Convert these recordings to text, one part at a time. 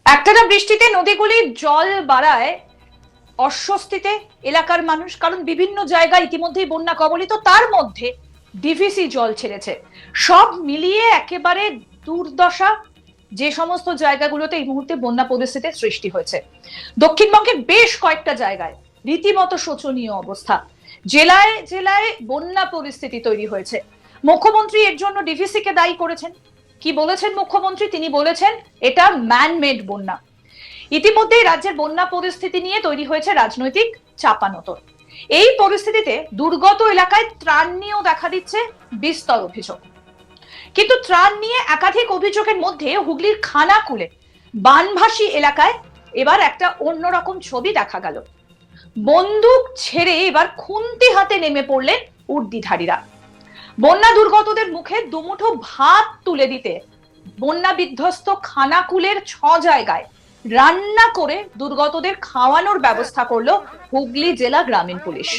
একটানা বৃষ্টিতে নদীগুলির জল বাড়ায় অস্বস্তিতে এলাকার মানুষ, কারণ বিভিন্ন জায়গায় ইতিমধ্যেই বন্যা কবলিত, তার মধ্যে ডিভিসি জল ছেড়েছে। সব মিলিয়ে একেবারে দুর্দশা যে সমস্ত জায়গাগুলোতে এই মুহূর্তে বন্যা পরিস্থিতির সৃষ্টি হয়েছে। দক্ষিণবঙ্গের বেশ কয়েকটা জায়গায় রীতিমতো শোচনীয় অবস্থা, জেলায় জেলায় বন্যা পরিস্থিতি তৈরি হয়েছে। মুখ্যমন্ত্রী এর জন্য ডিভিসি কে দায়ী করেছেন। কি বলেছেন মুখ্যমন্ত্রী? তিনি বলেছেন এটা ম্যানমেড বন্যা। ইতিমধ্যেই রাজ্যের বন্যা পরিস্থিতি নিয়ে তৈরি হয়েছে রাজনৈতিক চাপানোতর। এই পরিস্থিতিতে দুর্গত এলাকায় ত্রাণ নিয়েও দেখা দিচ্ছে বিস্তর অভিযোগ। কিন্তু ত্রাণ নিয়ে একাধিক অভিযোগের মধ্যে হুগলির খানাকুলে বানভাসী এলাকায় এবার একটা অন্যরকম ছবি দেখা গেল। বন্দুক ছেড়ে এবার খুন্তি হাতে নেমে পড়লেন উর্দিধারীরা। বন্যা দুর্গতদের মুখে দুমুঠো ভাত তুলে দিতে বন্যা বিধ্বস্ত খানাকুলের 6 জায়গায় রান্না করে দুর্গতদের খাওয়ানোর ব্যবস্থা করলো হুগলি জেলা গ্রামীণ পুলিশ।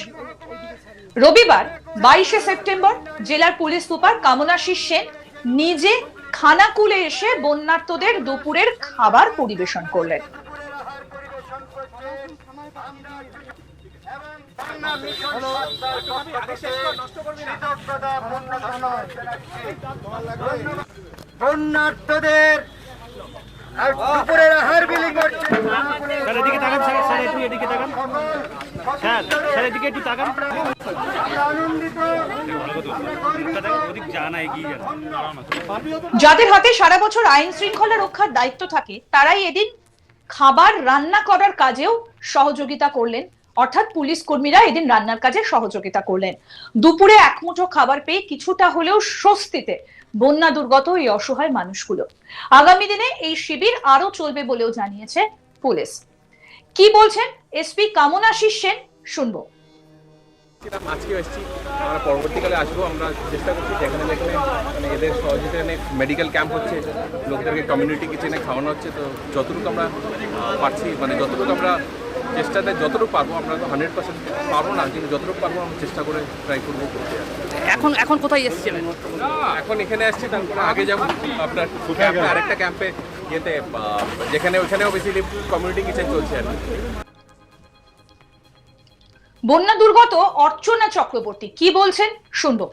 রবিবার 22শে সেপ্টেম্বর জেলার পুলিশ সুপার কামনাশিস সেন নিজে খানাকুলে এসে বন্যার্তদের দুপুরের খাবার পরিবেশন করলেন। বন্যার্থদের দুপুরের আহার বিলি করছে। এদিকে তাকান স্যার, স্যার একটু এদিকে তাকান স্যার, স্যার এদিকে একটু তাকান। যাদের হাতে সারা বছর আইন শৃঙ্খলা রক্ষার দায়িত্ব থাকে তারাই এদিন খাবার রান্না করার কাজেও সহযোগিতা করলেন, অর্থাৎ পুলিশ কর্মীরা এদিন রান্নার কাজে সহযোগিতা করলেন। দুপুরে এক মুঠো খাবার পেয়ে কিছুটা হলেও স্বস্তিতে বন্যা দুর্গত এই অসহায় মানুষগুলো। আগামী দিনে এই শিবির আরো চলবে বলেও জানিয়েছে পুলিশ। কি বলছেন এসপি কামনাশিস সেন, শুনবো। আজকে এসেছি, আমরা পরবর্তীকালে আসবো। আমরা চেষ্টা করছি যেখানে যেখানে মানে এদের সহযোগিতা মেডিকেল ক্যাম্প হচ্ছে, লোকদেরকে কমিউনিটি কিচেনে খাওয়ানো হচ্ছে। তো যতটুকু আমরা পারছি, মানে যতটুকু আমরা চেষ্টাতে যতটুকু পারবো, আমরা তো 100% পারবো না, কিন্তু যতটুকু পারবো আমরা চেষ্টা করে ট্রাই করবো করতে। এখন কোথায় এসেছিলেন? এখন এখানে আসছি, তারপরে আগে যাবো আপনার ক্যাম্পে, আরেকটা ক্যাম্পে ইয়েতে, যেখানে ওইখানেও বেসিক্যালি কমিউনিটি কিচেন চলছে আর কি। বন্যা দুর্গত অর্চনা চক্রবর্তী কি বলছেন, শুনবো।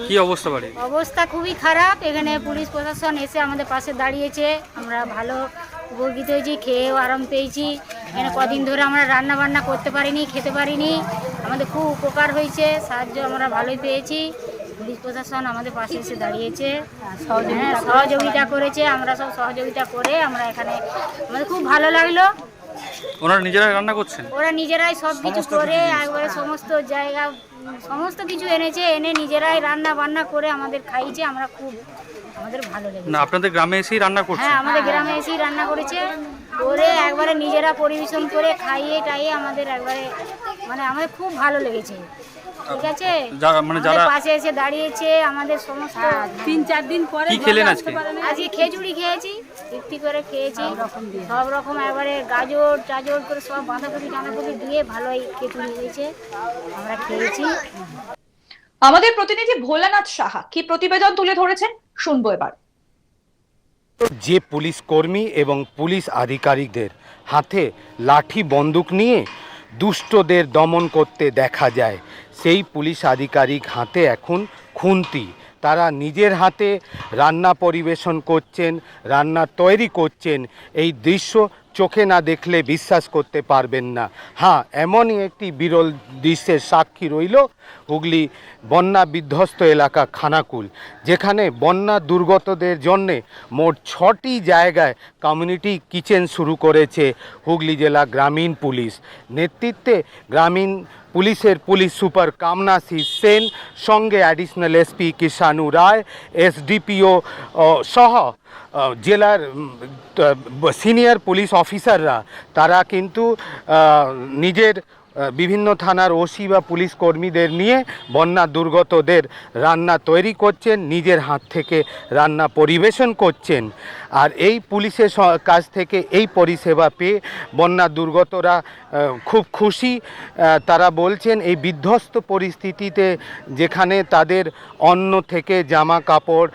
কি অবস্থা বাড়ি? অবস্থা খুবই খারাপ। এখানে পুলিশ প্রশাসন এসে আমাদের পাশে দাঁড়িয়েছে, আমরা ভালো উপকৃত হয়েছি, খেয়েও আরাম পেয়েছি। এখানে কদিন ধরে আমরা রান্না বান্না করতে পারিনি, খেতে পারিনি, আমাদের খুব উপকার হয়েছে, সাহায্য আমরা ভালোই পেয়েছি। পুলিশ প্রশাসন আমাদের পাশে এসে দাঁড়িয়েছে, সহযোগিতা করেছে, আমরা সব সহযোগিতা করে আমরা এখানে, আমাদের খুব ভালো লাগলো। ওনারা নিজেরাই রান্না করছেন? ওরা নিজেরাই সব কিছু করে একবারে সমস্ত জায়গা সমস্ত কিছু এনেছে, এনে নিজেরাই রান্না বান্না করে আমাদের খাইয়েছে। আমরা খুব, আমাদের ভালো লেগেছে। না আপনাদের গ্রামে এসেই রান্না করছেন? হ্যাঁ, আমাদের গ্রামে এসেই রান্না করেছে, করে একবারে নিজেরা পরিবেশন করে খাইয়ে টাইয়ে আমাদের একবারে, মানে আমাদের খুব ভালো লেগেছে। ঠিক আছে, মানে যারা পাশে এসে দাঁড়িয়েছে আমাদের সমস্ত। 3-4 দিন পরে কি খেলেন আজকে? আজকে খিচুড়ি খেয়েছি, তৃপ্তি করে খেয়েছি, সব রকম একবারে গাজর টাজর করে সব বাঁধাকপি টাঁধাকপি দিয়ে ভালোই খিচুড়ি হয়েছে, আমরা খেয়েছি। আমাদের প্রতিনিধি ভোলানাথ সাহা কি প্রতিবেদন তুলে ধরেছেন, শুনবো এবার। যে পুলিশ কর্মী এবং পুলিশ আধিকারিকদের হাতে লাঠি বন্দুক নিয়ে দুষ্টদের দমন করতে দেখা যায়, সেই পুলিশ আধিকারিক হাতে এখন খুন্তি। তারা নিজের হাতে রান্না পরিবেশন করছেন, রান্না তৈরি করছেন। এই দৃশ্য চোখে না দেখলে বিশ্বাস করতে পারবেন না। হ্যাঁ, এমনই একটি বিরল দৃশ্যের সাক্ষী রইল হুগলি বন্যা বিধ্বস্ত এলাকা খানাকুল, যেখানে বন্যা দুর্গতদের জন্যে মোট 6টি জায়গায় কমিউনিটি কিচেন শুরু করেছে হুগলি জেলা গ্রামীণ পুলিশ। নেতৃত্বে গ্রামীণ পুলিশের পুলিশ সুপার কামনাশিস সেন, সঙ্গে অ্যাডিশনাল এসপি কিষাণু রায়, এসডিপিও সহ জেলার সিনিয়র পুলিশ অফিসাররা, তারা কিন্তু নিজের বিভিন্ন থানার ওসি বা পুলিশ কর্মীদের নিয়ে বন্যা দুর্গতদের রান্না তৈরি করছেন, নিজের হাত থেকে রান্না পরিবেশন করছেন। আর এই পুলিশের কাছ থেকে এই পরিষেবা পেয়ে বন্যা দুর্গতরা খুব খুশি। তারা বলছেন এই বিধ্বস্ত পরিস্থিতিতে যেখানে তাদের অন্ন থেকে জামা কাপড়,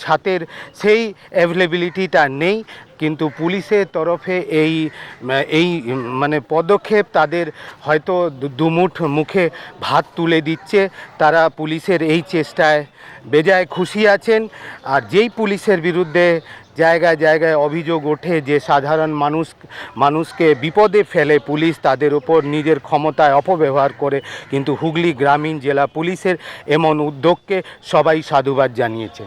ছাতের সেই অ্যাভেলেবিলিটিটা নেই, কিন্তু পুলিশের তরফে এই মানে পদক্ষেপ তাদের হয়তো দুমুঠ মুখে ভাত তুলে দিচ্ছে। তারা পুলিশের এই চেষ্টায় বেজায় খুশি আছেন। আর যেই পুলিশের বিরুদ্ধে জায়গায় জায়গায় অভিযোগ ওঠে যে সাধারণ মানুষকে বিপদে ফেলে পুলিশ, তাদের ওপর নিজের ক্ষমতায় অপব্যবহার করে, কিন্তু হুগলি গ্রামীণ জেলা পুলিশের এমন উদ্যোগকে সবাই সাধুবাদ জানিয়েছে।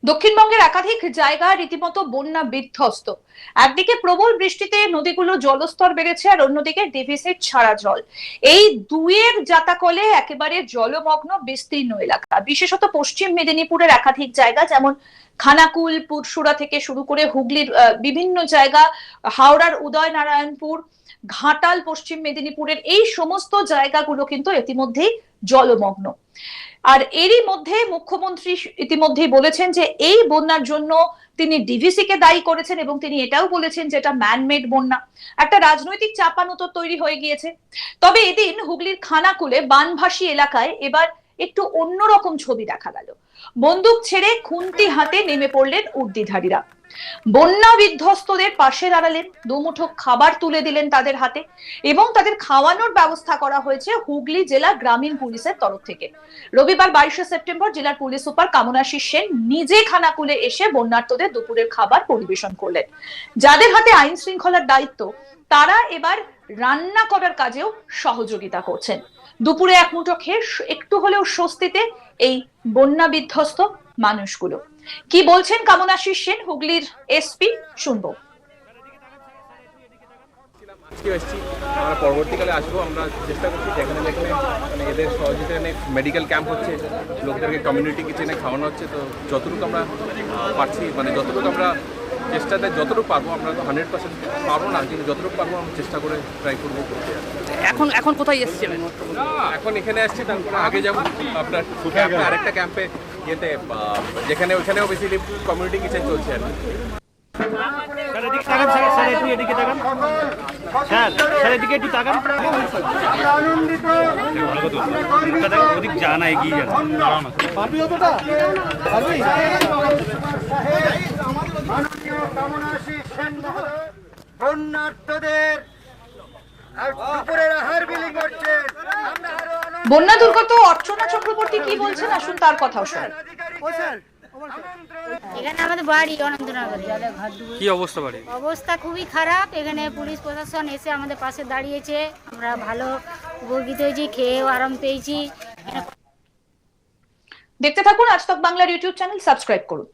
দক্ষিণবঙ্গের একাধিক জায়গা রীতিমতো বন্যা বিধ্বস্ত। একদিকে প্রবল বৃষ্টিতে নদীগুলো জলস্তর বেড়েছে, আর অন্যদিকে ডিভিসির ছাড়া জল। এই দুয়ের জাতাকলে একেবারে জলমগ্ন বিস্তীর্ণ এলাকা, বিশেষত পশ্চিম মেদিনীপুরের একাধিক জায়গা, যেমন খানাকুল, পুরসুরা থেকে শুরু করে হুগলির বিভিন্ন জায়গা, হাওড়ার উদয়নারায়ণপুর, ঘাটাল, পশ্চিম মেদিনীপুরের এই সমস্ত জায়গাগুলো কিন্তু ইতিমধ্যেই জলমগ্ন। আর এরই মধ্যে মুখ্যমন্ত্রী ইতিমধ্যেই বলেছেন যে এই বন্যার জন্য তিনি ডিভিসি কে দায়ী করেছেন, এবং তিনি এটাও বলেছেন যে এটা ম্যানমেড বন্যা। একটা রাজনৈতিক চাপানোতর তৈরি হয়ে গিয়েছে। তবে এদিন হুগলির খানাকুলে বানভাসী এলাকায় এবার একটু অন্যরকম ছবি দেখা গেল। বন্দুক ছেড়ে খুন্তি হাতে নেমে পড়লেন উর্দিধারীরা। বন্যা বিধ্বস্তদের পাশে দাঁড়ালেন, দুমুঠো খাবার তুলে দিলেন তাদের হাতে, এবং তাদের খাওয়ানোর ব্যবস্থা করা হয়েছে হুগলি জেলা গ্রামীণ পুলিশের তরফ থেকে। রবিবার 22শে সেপ্টেম্বর জেলার পুলিশ সুপার কামনাশী সেন নিজে খানাকুলে এসে বন্যার্তদের দুপুরের খাবার পরিবেশন করলেন। যাদের হাতে আইন শৃঙ্খলার দায়িত্ব, তারা এবার রান্না করার কাজেও সহযোগিতা করছেন। দুপুরে এক মুঠো খেয়ে একটু হলেও স্বস্তিতে এই বন্যা বিধ্বস্ত মানুষগুলো। কি বলছেন কামনাশী সেন, হুগলির এসপি, শুনবো। আজকে এসেছি, আমরা পরবর্তীকালে আসবো। আমরা চেষ্টা করছি যেখানে যেখানে মানে এদের সহযোগিতায় মেডিকেল ক্যাম্প হচ্ছে, লোকদেরকে কমিউনিটি কিচেনে খাওয়ানো হচ্ছে। তো যতটুকু আমরা পারছি, মানে যতটুকু আমরা চেষ্টাতে যতটুকু পারবো, আমরা তো 100% পারবো না, কিন্তু যতটুকু পারবো আমরা চেষ্টা করে ট্রাই করবো করতে। এখন কোথায় এসেছিলেন? এখন এখানে আসছি, তারপরে আগে যাবো আপনার ক্যাম্পে, আরেকটা ক্যাম্পে ইয়েতে, যেখানে ওইখানেও বেসিক্যালি কমিউনিটি কিচেন চলছে আর কি। স্যার এদিকে তাকান, স্যার একটু এদিকে তাকান, স্যার এদিকে একটু তাকান। আনন্দিত ওদিক জানা এগিয়ে যান, পারবি অতটা? পারবি? মাননীয় কামনাশী সেন মহোদয় বন্যার্তদের দুপুরের আহার বিলি করছেন। আমরা আরো বন্যা দুর্গত অর্চনা চক্রবর্তী কি বলছেন, আসুন তার কথাও শুনুন। এখানে আমাদের বাড়ি অনন্তনগরে। কি অবস্থা বাড়ি? অবস্থা খুবই খারাপ। এখানে পুলিশ প্রশাসন এসে আমাদের পাশে দাঁড়িয়েছে, আমরা ভালো উপকৃত হয়েছি, খেয়েও আরাম পেয়েছি। দেখতে থাকুন আজ তক বাংলার ইউটিউব চ্যানেল, সাবস্ক্রাইব করুন।